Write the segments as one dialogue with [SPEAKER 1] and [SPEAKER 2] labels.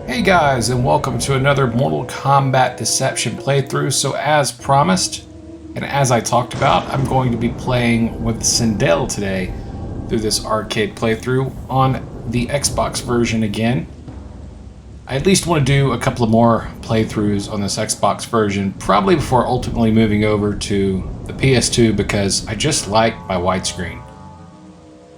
[SPEAKER 1] Hey guys, and welcome to another Mortal Kombat Deception playthrough. So as promised, and as I talked about, I'm going to be playing with Sindel today through this arcade playthrough on the Xbox version again. I at least want to do a couple of more playthroughs on this Xbox version, probably before ultimately moving over to the PS2 because I just like my widescreen.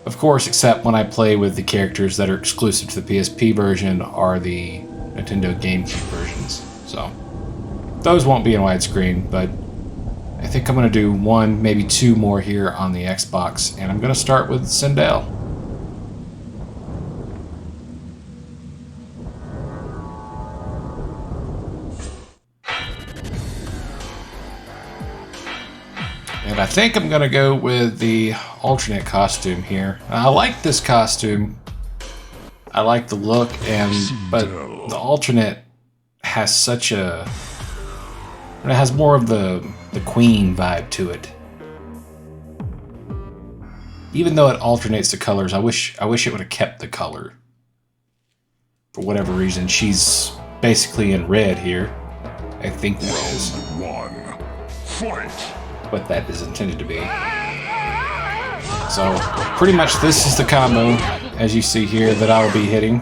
[SPEAKER 1] Of course, except when I play with the characters that are exclusive to the PSP version or the Nintendo GameCube versions. So, those won't be in widescreen, but I think I'm going to do one, maybe two more here on the Xbox, and I'm going to start with Sindel. And I think I'm going to go with the alternate costume here. I like this costume. I like the look, but the alternate has such a... It has more of the Queen vibe to it. Even though it alternates the colors, I wish it would have kept the color. For whatever reason, she's basically in red here. I think that is. Fight. What that is intended to be. So, pretty much this is the combo, as you see here, that I will be hitting.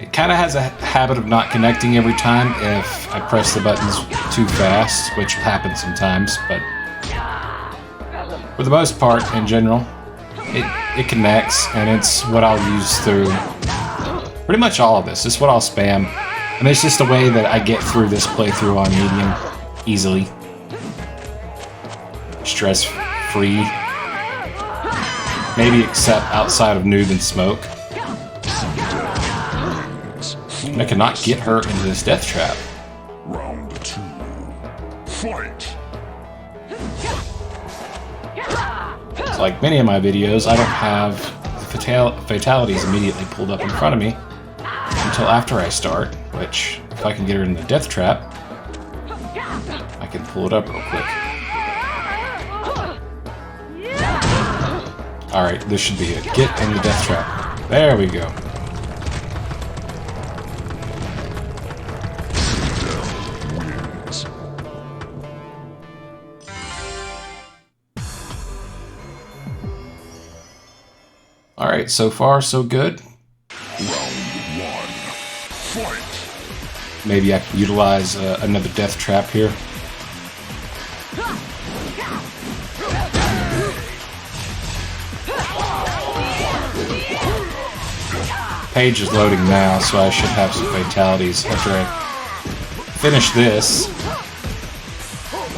[SPEAKER 1] It kind of has a habit of not connecting every time if I press the buttons too fast, which will happen sometimes, but for the most part, in general, it connects, and it's what I'll use through pretty much all of this. This is what I'll spam, and it's just a way that I get through this playthrough on medium easily. Stress-free. Maybe except outside of Noob and Smoke. And I cannot get her into this death trap.
[SPEAKER 2] Round 2. Fight.
[SPEAKER 1] It's like many of my videos, I don't have the fatalities immediately pulled up in front of me until after I start, which, if I can get her in the death trap, I can pull it up real quick. Alright, this should be it. Get in the death trap. There we go. Alright, so far so good.
[SPEAKER 2] Round 1. Fight.
[SPEAKER 1] Maybe I can utilize another death trap here. Page is loading now, so I should have some fatalities after I finish this.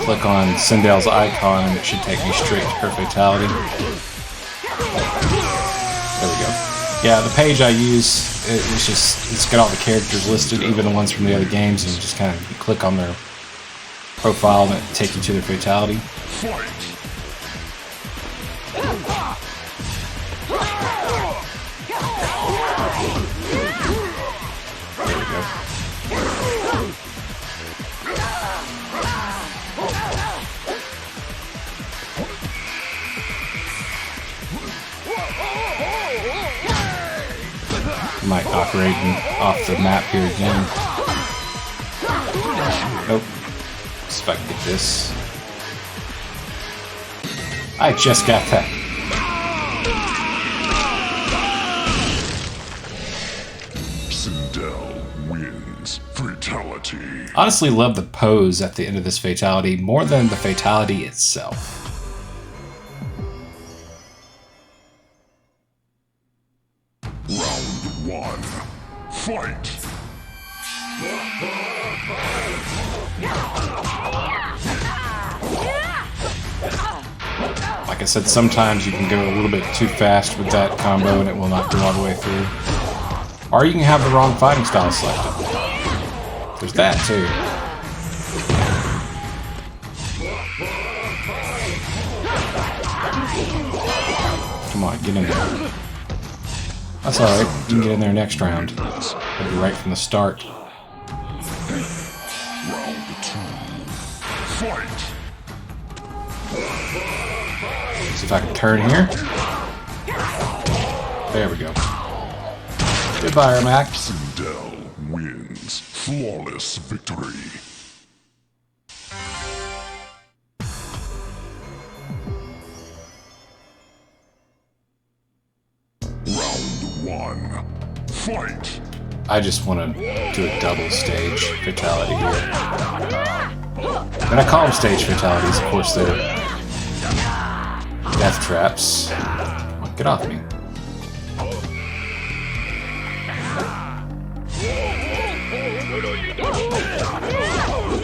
[SPEAKER 1] Click on Sindel's icon and it should take me straight to her fatality. There we go. Yeah, the page I use, it's got all the characters listed, even the ones from the other games, and you just kind of click on their profile and it'll take you to their fatality. Might operating off the map here again. Nope. See if I can get this. I just got that.
[SPEAKER 2] Sindel wins. Fatality.
[SPEAKER 1] Honestly, love the pose at the end of this fatality more than the fatality itself.
[SPEAKER 2] Round 1. Fight.
[SPEAKER 1] Like I said, sometimes you can go a little bit too fast with that combo and it will not go all the way through. Or you can have the wrong fighting style selected. There's that too. Come on, get in there. That's alright, you can get in there next round. It'll be right from the start.
[SPEAKER 2] Round 2. Fight.
[SPEAKER 1] See if I can turn here. There we go. Did Goodbye, Ermac.
[SPEAKER 2] Sindel wins. Flawless victory. Round 1. Fight!
[SPEAKER 1] I just want to do a double stage fatality here. And I call them stage fatalities, of course they're death traps. Get off me.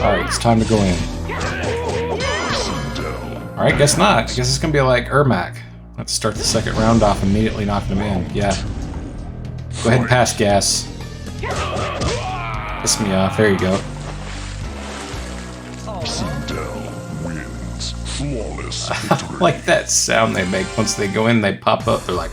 [SPEAKER 1] Alright, it's time to go in. Alright, guess not. I guess it's gonna be like Ermac. Let's start the second round off immediately knocking him in. Yeah. Go ahead and pass gas. Piss me off. There you go.
[SPEAKER 2] Sindel wins. Flawless victory.
[SPEAKER 1] Like that sound they make once they go in, they pop up, they're like,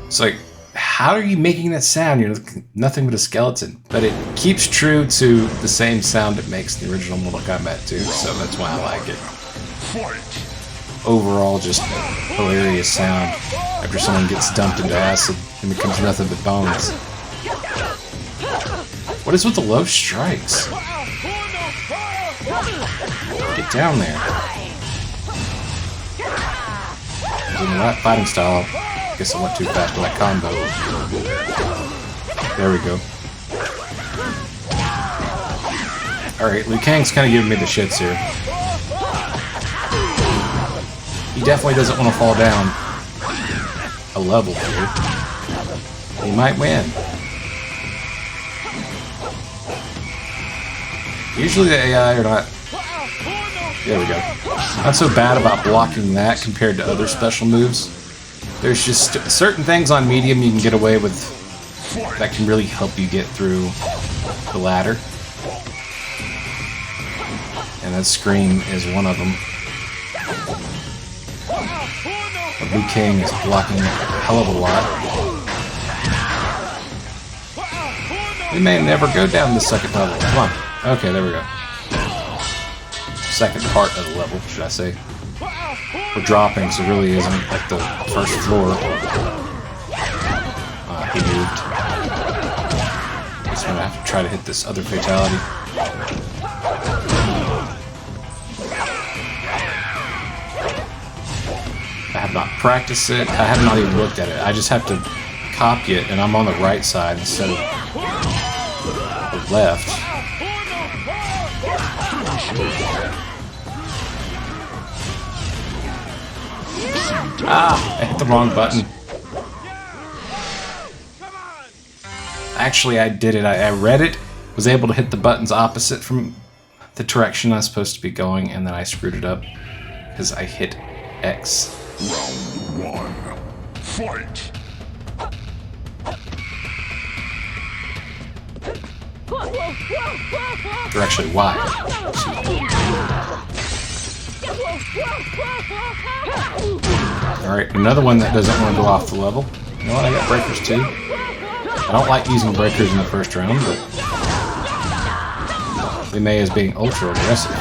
[SPEAKER 1] It's like, how are you making that sound? You're nothing but a skeleton. But it keeps true to the same sound it makes in the original Mortal Kombat 2, so that's why I like it.
[SPEAKER 2] Fight!
[SPEAKER 1] Overall, just hilarious sound after someone gets dumped into acid and becomes nothing but bones. What is with the low strikes? Get down there. In the right fighting style, guess I went too fast with that combo. There we go. Alright, Liu Kang's kind of giving me the shits here. He definitely doesn't want to fall down a level here. He might win. Usually the AI are not... There we go. Not so bad about blocking that compared to other special moves. There's just certain things on medium you can get away with that can really help you get through the ladder. And that scream is one of them. But Liu Kang is blocking a hell of a lot. We may never go down the second level. Come on. Okay, there we go. Second part of the level, should I say. We're dropping, so it really isn't like the first floor. He moved. Guess I'm gonna have to try to hit this other fatality. I have not practiced it. I have not even looked at it. I just have to copy it, and I'm on the right side instead of the left. Ah, I hit the wrong button. Actually, I did it. I read it, was able to hit the buttons opposite from the direction I was supposed to be going, and then I screwed it up because I hit X.
[SPEAKER 2] Round 1. Fight!
[SPEAKER 1] Or actually, Y. Alright, another one that doesn't want to go off the level. You know what, I got breakers too. I don't like using breakers in the first round, but they may as being ultra aggressive.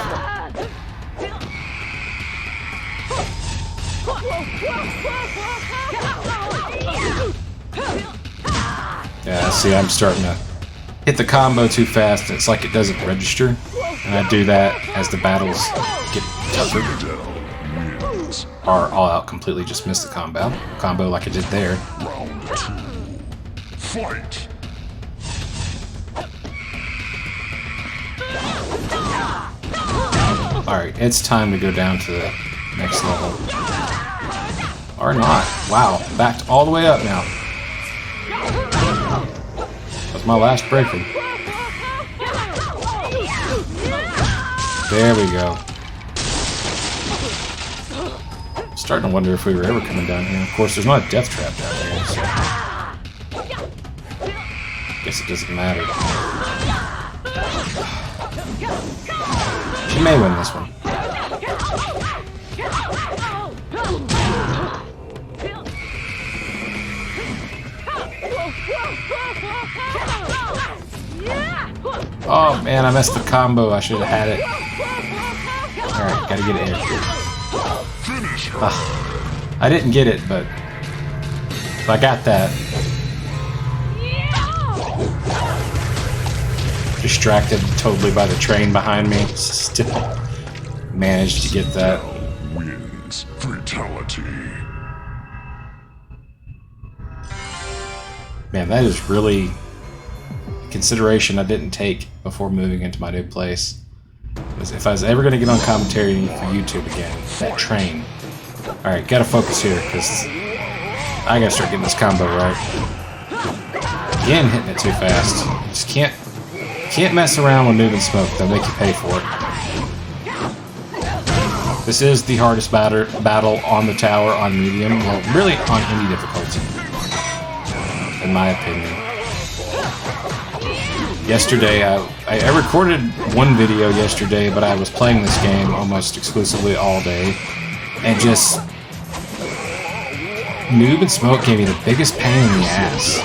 [SPEAKER 1] Yeah, see, I'm starting to hit the combo too fast. It's like it doesn't register. And I do that as the battles get tougher. Or all out completely just miss the combo like I did there.
[SPEAKER 2] Round 2. Fight!
[SPEAKER 1] Alright, it's time to go down to the next level. Or not. Wow, backed all the way up now. That's my last breaker. There we go. Starting to wonder if we were ever coming down here. Of course, there's not a death trap down here, so guess it doesn't matter. She may win this one. Oh man, I messed the combo. I should have had it. Alright, gotta get it here. I didn't get it, but I got that. distracted totally by the train behind me. Still managed to get that.
[SPEAKER 2] Wins. Fatality.
[SPEAKER 1] Man, that is really a consideration I didn't take before moving into my new place. Because if I was ever going to get on commentary for YouTube again, that train. Alright, gotta focus here, because I gotta start getting this combo right. Again, hitting it too fast. You just can't mess around with Noob and Smoke. They'll make you pay for it. This is the hardest battle on the tower on medium. Well, really on any difficulty, in my opinion. Yesterday, I recorded one video yesterday, but I was playing this game almost exclusively all day. And just... Noob and Smoke gave me the biggest pain in the ass.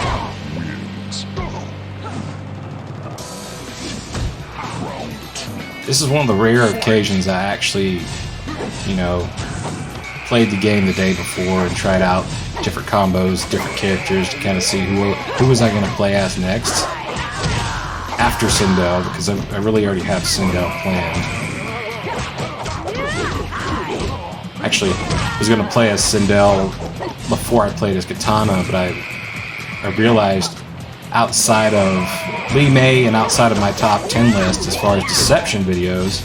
[SPEAKER 1] This is one of the rare occasions I actually, you know, played the game the day before and tried out different combos, different characters to kind of see who was I going to play as next after Sindel, because I really already have Sindel planned. Actually, I was going to play as Sindel before I played as Katana, but I realized outside of Lee May and outside of my top 10 list as far as deception videos.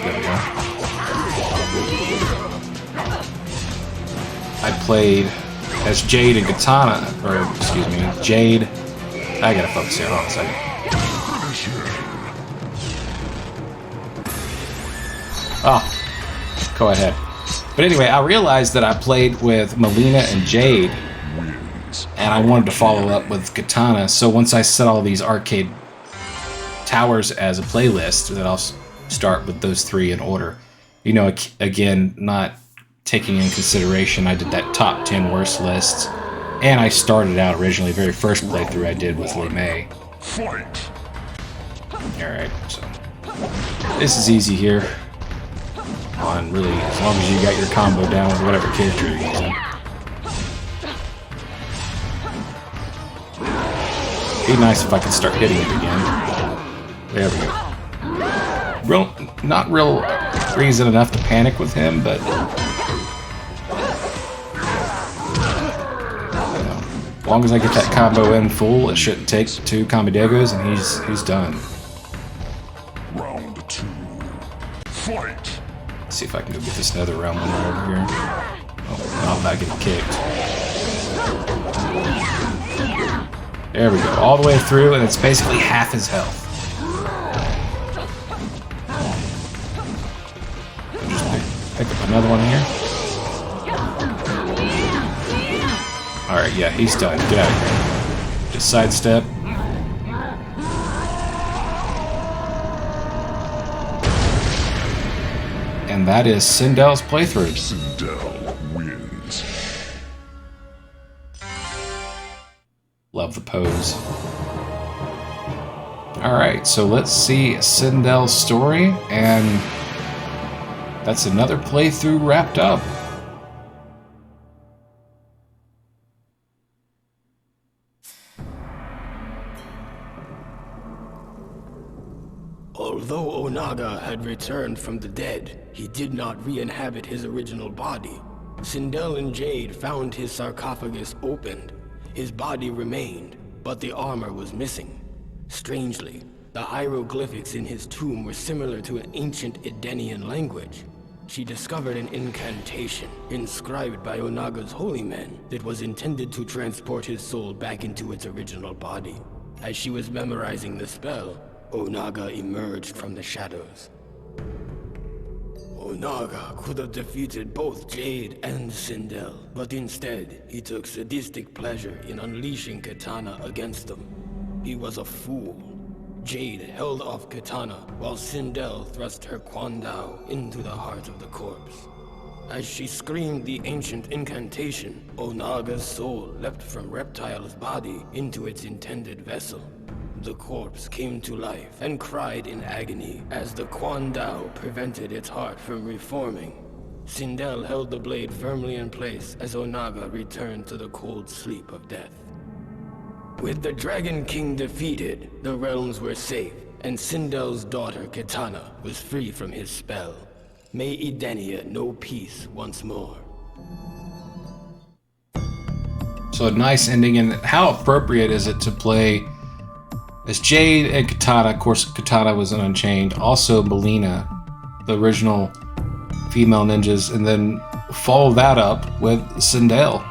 [SPEAKER 1] There we go. I played as Jade and Katana, or excuse me, Jade. I gotta focus here, hold on a second. Oh, go ahead. But anyway, I realized that I played with Melina and Jade, and I wanted to follow up with Katana, so once I set all these arcade towers as a playlist, then I'll start with those three in order. You know, again, not taking in consideration, I did that top 10 worst lists, and I started out originally, very first playthrough I did with Lee May. Alright, so this is easy here. On really, as long as you got your combo down with whatever character you're using. Be nice if I could start hitting it again. There we go. Not real reason enough to panic with him, but as long as I get that combo in full, it shouldn't take 2 Combodegos, and he's done.
[SPEAKER 2] Round 2. Fight.
[SPEAKER 1] Let's see if I can go get this nether realm one right over here. Oh, no, I'm not getting kicked. There we go, all the way through, and it's basically half his health. I'll just pick up another one here. Alright, yeah, he's done. Get out of here. Just sidestep. And that is Sindel's playthrough.
[SPEAKER 2] Sindel wins.
[SPEAKER 1] Love the pose. Alright, so let's see Sindel's story, and that's another playthrough wrapped up.
[SPEAKER 3] Although Onaga had returned from the dead, he did not re-inhabit his original body. Sindel and Jade found his sarcophagus opened. His body remained, but the armor was missing. Strangely, the hieroglyphics in his tomb were similar to an ancient Edenian language. She discovered an incantation, inscribed by Onaga's holy men, that was intended to transport his soul back into its original body. As she was memorizing the spell, Onaga emerged from the shadows. Onaga could have defeated both Jade and Sindel, but instead, he took sadistic pleasure in unleashing Katana against them. He was a fool. Jade held off Katana, while Sindel thrust her Kwandao into the heart of the corpse. As she screamed the ancient incantation, Onaga's soul leapt from Reptile's body into its intended vessel. The corpse came to life and cried in agony as the Kwandao prevented its heart from reforming. Sindel held the blade firmly in place as Onaga returned to the cold sleep of death. With the Dragon King defeated, the realms were safe, and Sindel's daughter Katana was free from his spell. May Edenia know peace once more.
[SPEAKER 1] So a nice ending, and how appropriate is it to play as Jade and Katana? Of course, Katana was in Unchained. Also Melina, the original female ninjas, and then follow that up with Sindel,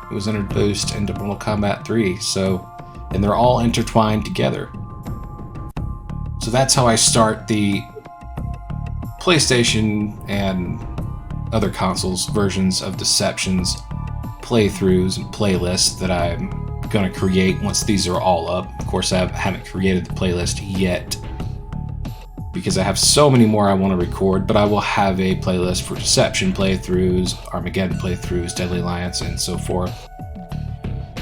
[SPEAKER 1] who was introduced into Mortal Kombat 3. So, and they're all intertwined together. So that's how I start the PlayStation and other consoles versions of Deception's playthroughs and playlists that I'm going to create once these are all up. Of course, I haven't created the playlist yet because I have so many more I want to record, but I will have a playlist for Deception playthroughs, Armageddon playthroughs, Deadly Alliance, and so forth.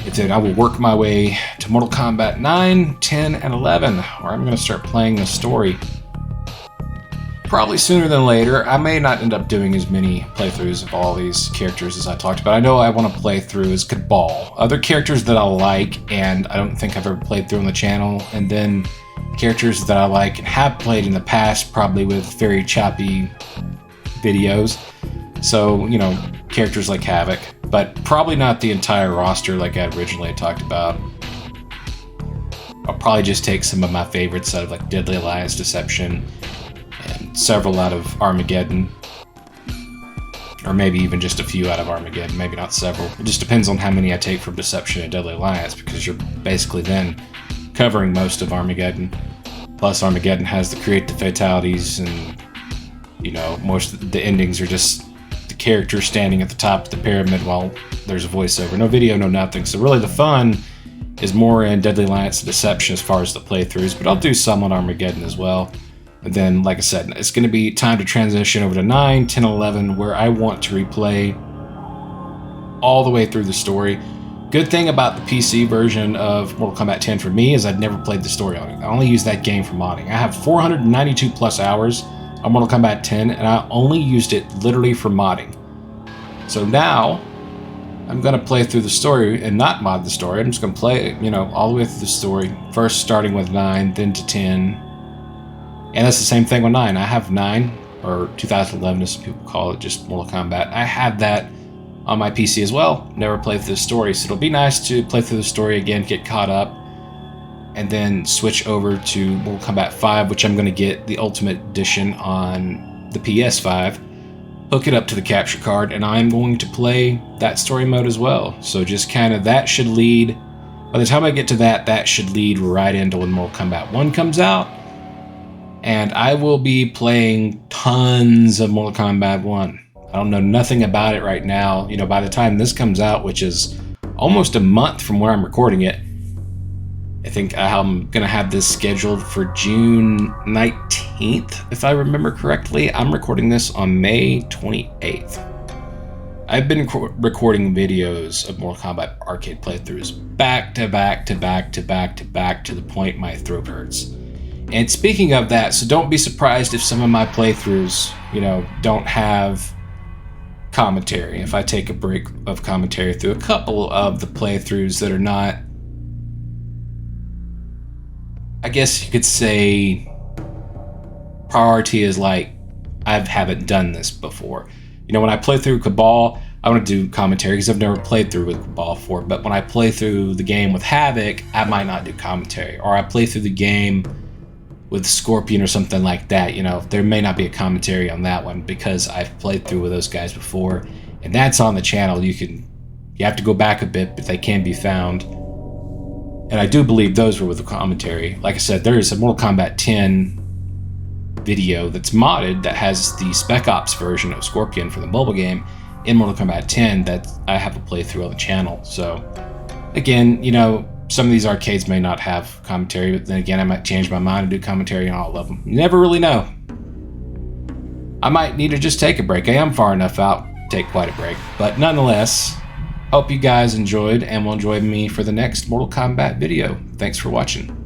[SPEAKER 1] And then I will work my way to Mortal Kombat 9, 10, and 11, where I'm going to start playing the story. Probably sooner than later. I may not end up doing as many playthroughs of all these characters as I talked about. I know I want to play through as Cabal. Other characters that I like and I don't think I've ever played through on the channel, and then characters that I like and have played in the past, probably with very choppy videos. So, you know, characters like Havoc, but probably not the entire roster like I originally talked about. I'll probably just take some of my favorites out of like Deadly Alliance, Deception, and several out of Armageddon. Or maybe even just a few out of Armageddon, maybe not several. It just depends on how many I take from Deception and Deadly Alliance, because you're basically then covering most of Armageddon. Plus Armageddon has the create the fatalities, and you know, most of the endings are just the character standing at the top of the pyramid while there's a voiceover. No video, no nothing. So really the fun is more in Deadly Alliance and Deception as far as the playthroughs, but I'll do some on Armageddon as well. And then, like I said, it's going to be time to transition over to 9, 10, 11, where I want to replay all the way through the story. Good thing about the PC version of Mortal Kombat 10 for me is I'd never played the story on it. I only used that game for modding. I have 492 plus hours on Mortal Kombat 10, and I only used it literally for modding. So now, I'm going to play through the story and not mod the story. I'm just going to play it, you know, all the way through the story. First starting with 9, then to 10. And that's the same thing with 9. I have 9, or 2011 as some people call it, just Mortal Kombat. I had that on my PC as well. Never played through the story, so it'll be nice to play through the story again, get caught up, and then switch over to Mortal Kombat 5, which I'm going to get the Ultimate Edition on the PS5, hook it up to the capture card, and I'm going to play that story mode as well. So just kind of that should lead, by the time I get to that, that should lead right into when Mortal Kombat 1 comes out. And I will be playing tons of Mortal Kombat 1. I don't know nothing about it right now. You know, by the time this comes out, which is almost a month from where I'm recording it, I think I'm going to have this scheduled for June 19th, if I remember correctly. I'm recording this on May 28th. I've been recording videos of Mortal Kombat arcade playthroughs back to back to back to back to back to the point my throat hurts. And speaking of that, so don't be surprised if some of my playthroughs, you know, don't have commentary. If I take a break of commentary through a couple of the playthroughs that are not, I guess you could say, priority is like, I haven't done this before. You know, when I play through Cabal, I want to do commentary because I've never played through with Cabal before. But when I play through the game with Havoc, I might not do commentary. Or I play through the game with Scorpion or something like that, you know, there may not be a commentary on that one because I've played through with those guys before, and that's on the channel. You have to go back a bit, but they can be found. And I do believe those were with the commentary. Like I said, there is a Mortal Kombat 10 video that's modded that has the Spec Ops version of Scorpion for the mobile game in Mortal Kombat 10 that I have a playthrough on the channel. So again, you know, some of these arcades may not have commentary, but then again, I might change my mind and do commentary on all of them. You never really know. I might need to just take a break. I am far enough out to take quite a break. But nonetheless, hope you guys enjoyed and will enjoy me for the next Mortal Kombat video. Thanks for watching.